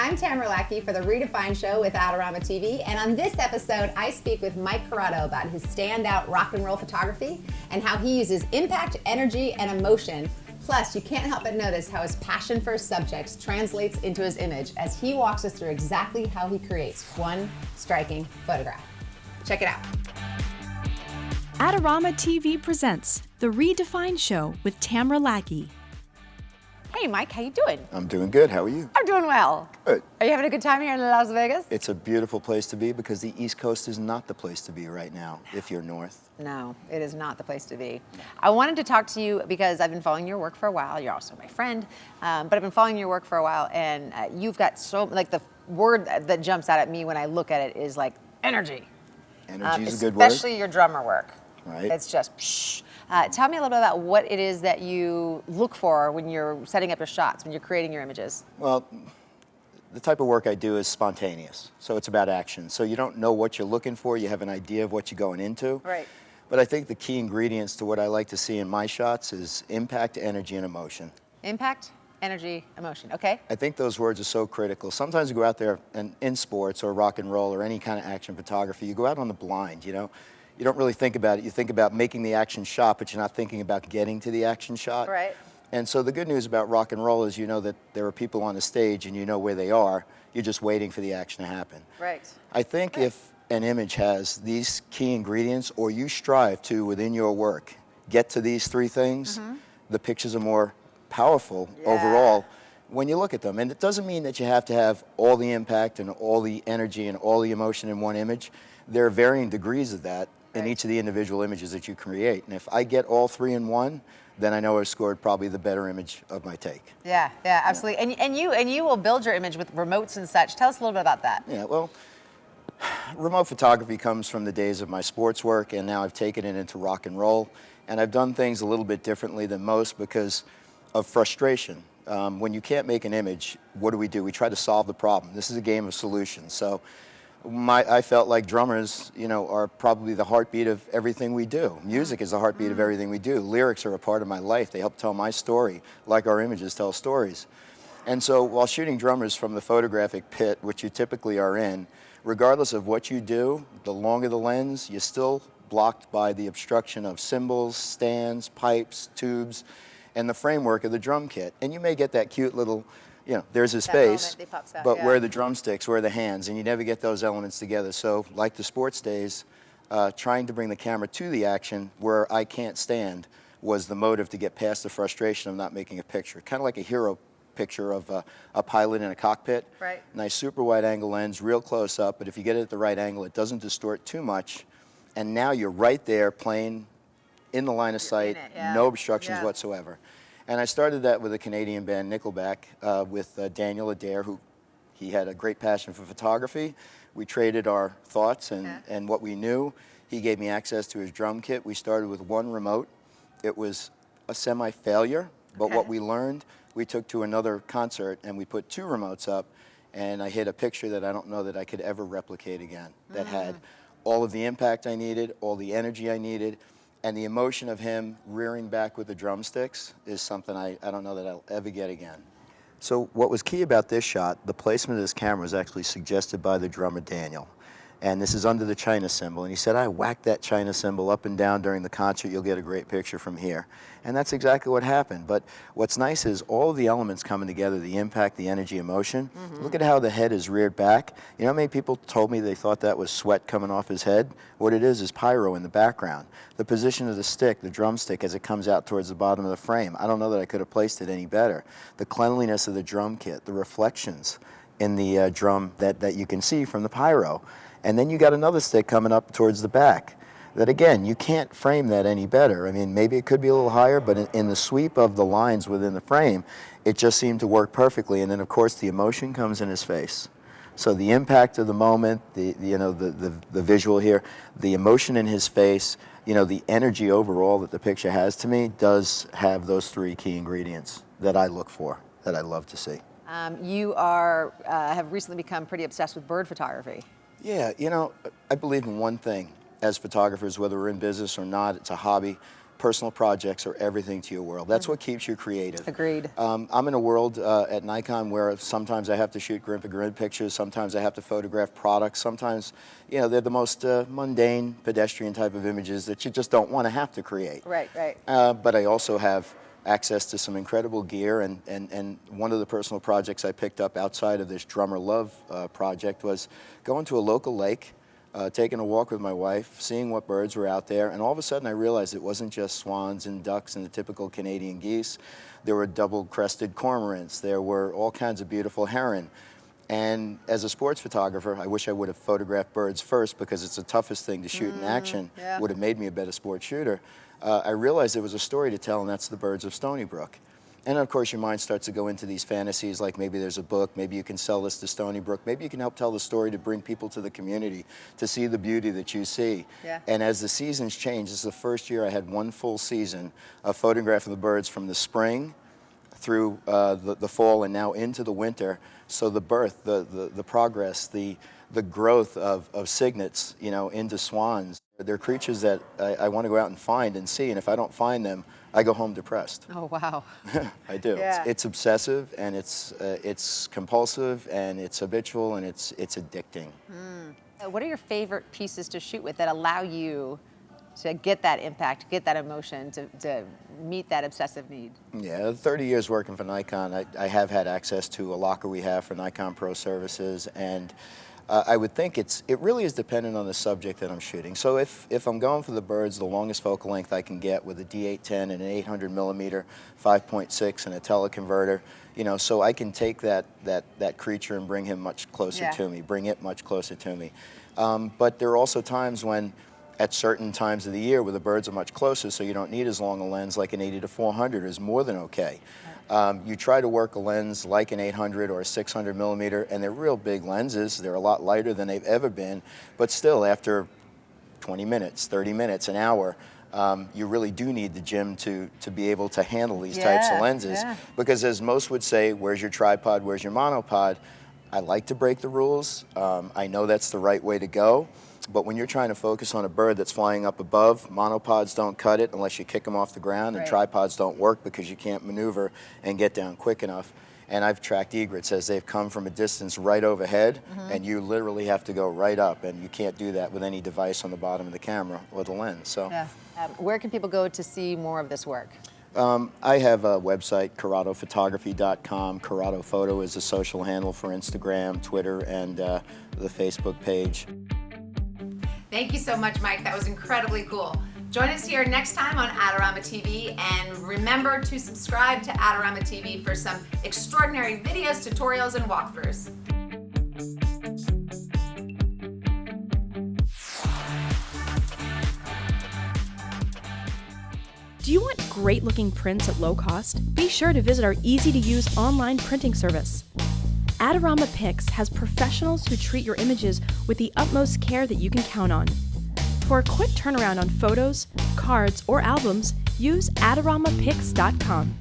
I'm Tamara Lackey for the Redefined Show with Adorama TV, and on this episode, I speak with Mike Corrado about his standout rock and roll photography and how he uses impact, energy, and emotion. Plus, you can't help but notice how his passion for his subjects translates into his image as he walks us through exactly how he creates one striking photograph. Check it out. Adorama TV presents The Redefined Show with Tamara Lackey. Hey Mike, how you doing? I'm doing good. How are you? I'm doing well. Good. Are you having a good time here in Las Vegas? It's a beautiful place to be because the East Coast is not the place to be right now if you're north. No, it is not the place to be. I wanted to talk to you because I've been following your work for a while. You're also my friend, but I've been following your work for a while, and you've got so, like, the word that jumps out at me when I look at it is like energy. Energy is a good word. Especially your drummer work. Right. It's just psh. Tell me a little bit about what it is that you look for when you're setting up your shots, when you're creating your images. Well, the type of work I do is spontaneous, so it's about action. So you don't know what you're looking for, you have an idea of what you're going into. Right. But I think the key ingredients to what I like to see in my shots is impact, energy, and emotion. Impact, energy, emotion, okay? I think those words are so critical. Sometimes you go out there and in sports or rock and roll or any kind of action photography, you go out on the blind, you know? You don't really think about it. You think about making the action shot, but you're not thinking about getting to the action shot. Right. And so the good news about rock and roll is you know that there are people on the stage and you know where they are. You're just waiting for the action to happen. Right. I think if an image has these key ingredients, or you strive to, within your work, get to these three things, the pictures are more powerful overall when you look at them. And it doesn't mean that you have to have all the impact and all the energy and all the emotion in one image. There are varying degrees of that in each of the individual images that you create. And if I get all three in one, then I know I've scored probably the better image of my take. Yeah, absolutely. And you will build your image with remotes and such. Tell us a little bit about that. Yeah, well, remote photography comes from the days of my sports work, and now I've taken it into rock and roll. And I've done things a little bit differently than most because of frustration. When you can't make an image, what do? We try to solve the problem. This is a game of solutions. So I felt like drummers, you know, are probably the heartbeat of everything we do. Music is the heartbeat of everything we do. Lyrics are a part of my life. They help tell my story, like our images tell stories. And so while shooting drummers from the photographic pit, which you typically are in, regardless of what you do, the longer the lens, you're still blocked by the obstruction of cymbals, stands, pipes, tubes, and the framework of the drum kit. And you may get that cute little, you know, there's a space, but where are the drumsticks, where are the hands, and you never get those elements together. So like the sports days, trying to bring the camera to the action where I can't stand was the motive to get past the frustration of not making a picture. Kind of like a hero picture of a pilot in a cockpit. Right. Nice super wide angle lens, real close up, but if you get it at the right angle, it doesn't distort too much. And now you're right there playing in the line of sight, no obstructions whatsoever. And I started that with a Canadian band, Nickelback, with Daniel Adair, who he had a great passion for photography. We traded our thoughts and what we knew. He gave me access to his drum kit. We started with one remote. It was a semi-failure, but what we learned, we took to another concert and we put two remotes up, and I hit a picture that I don't know that I could ever replicate again, that had all of the impact I needed, all the energy I needed, and the emotion of him rearing back with the drumsticks is something I don't know that I'll ever get again. So what was key about this shot, the placement of this camera was actually suggested by the drummer Daniel. And this is under the China cymbal. And he said, I whacked that China cymbal up and down during the concert. You'll get a great picture from here. And that's exactly what happened. But what's nice is all of the elements coming together, the impact, the energy, emotion. Look at how the head is reared back. You know how many people told me they thought that was sweat coming off his head? What it is pyro in the background. The position of the stick, the drumstick, as it comes out towards the bottom of the frame. I don't know that I could have placed it any better. The cleanliness of the drum kit, the reflections in the drum that you can see from the pyro. And then you got another stick coming up towards the back. That again, you can't frame that any better. I mean, maybe it could be a little higher, but in the sweep of the lines within the frame, it just seemed to work perfectly. And then of course the emotion comes in his face. So the impact of the moment, the visual here, the emotion in his face, you know, the energy overall that the picture has to me does have those three key ingredients that I look for, that I love to see. You have recently become pretty obsessed with bird photography. Yeah, you know, I believe in one thing as photographers, whether we're in business or not, it's a hobby. personal projects are everything to your world. That's what keeps you creative. Agreed. I'm in a world at Nikon where sometimes I have to shoot grid-to-grid pictures, sometimes I have to photograph products, sometimes, you know, they're the most mundane, pedestrian type of images that you just don't want to have to create. Right, right. But I also have access to some incredible gear, and one of the personal projects I picked up outside of this Drummer Love project was going to a local lake, taking a walk with my wife, seeing what birds were out there, and all of a sudden I realized it wasn't just swans and ducks and the typical Canadian geese. There were double-crested cormorants, there were all kinds of beautiful heron. And as a sports photographer, I wish I would have photographed birds first because it's the toughest thing to shoot in action. Yeah. Would have made me a better sports shooter. I realized there was a story to tell, and that's the birds of Stony Brook. And of course, your mind starts to go into these fantasies, like maybe there's a book, maybe you can sell this to Stony Brook, maybe you can help tell the story to bring people to the community to see the beauty that you see. Yeah. And as the seasons change, this is the first year I had one full season of photographing the birds from the spring through the fall and now into the winter. So the birth, the progress, the growth of cygnets, you know, into swans. They're creatures that I want to go out and find and see, and if I don't find them, I go home depressed. Oh, wow. I do. Yeah. It's obsessive, and it's compulsive, and it's habitual, and it's addicting. What are your favorite pieces to shoot with that allow you to get that impact, get that emotion, to meet that obsessive need? Yeah, 30 years working for Nikon, I have had access to a locker we have for Nikon Pro Services, and I would think it really is dependent on the subject that I'm shooting. So if I'm going for the birds, the longest focal length I can get with a D810 and an 800 millimeter 5.6 and a teleconverter, you know, so I can take that creature and bring him much closer to me, bring it much closer to me. But there are also times when, at certain times of the year where the birds are much closer, so you don't need as long a lens, like an 80-400 is more than okay. You try to work a lens like an 800 or a 600 millimeter, and they're real big lenses. They're a lot lighter than they've ever been, but still after 20 minutes, 30 minutes, an hour, you really do need the gym to be able to handle these types of lenses. Because as most would say, where's your tripod, where's your monopod? I like to break the rules. I know that's the right way to go. But when you're trying to focus on a bird that's flying up above, monopods don't cut it unless you kick them off the ground, and tripods don't work because you can't maneuver and get down quick enough. And I've tracked egrets as they've come from a distance right overhead, and you literally have to go right up, and you can't do that with any device on the bottom of the camera or the lens. So, where can people go to see more of this work? I have a website, CorradoPhotography.com. Corrado Photo is a social handle for Instagram, Twitter, and the Facebook page. Thank you so much, Mike. That was incredibly cool. Join us here next time on Adorama TV, and remember to subscribe to Adorama TV for some extraordinary videos, tutorials, and walkthroughs. Do you want great looking prints at low cost? Be sure to visit our easy-to-use online printing service. Adorama Pix has professionals who treat your images with the utmost care that you can count on. For a quick turnaround on photos, cards, or albums, use AdoramaPix.com.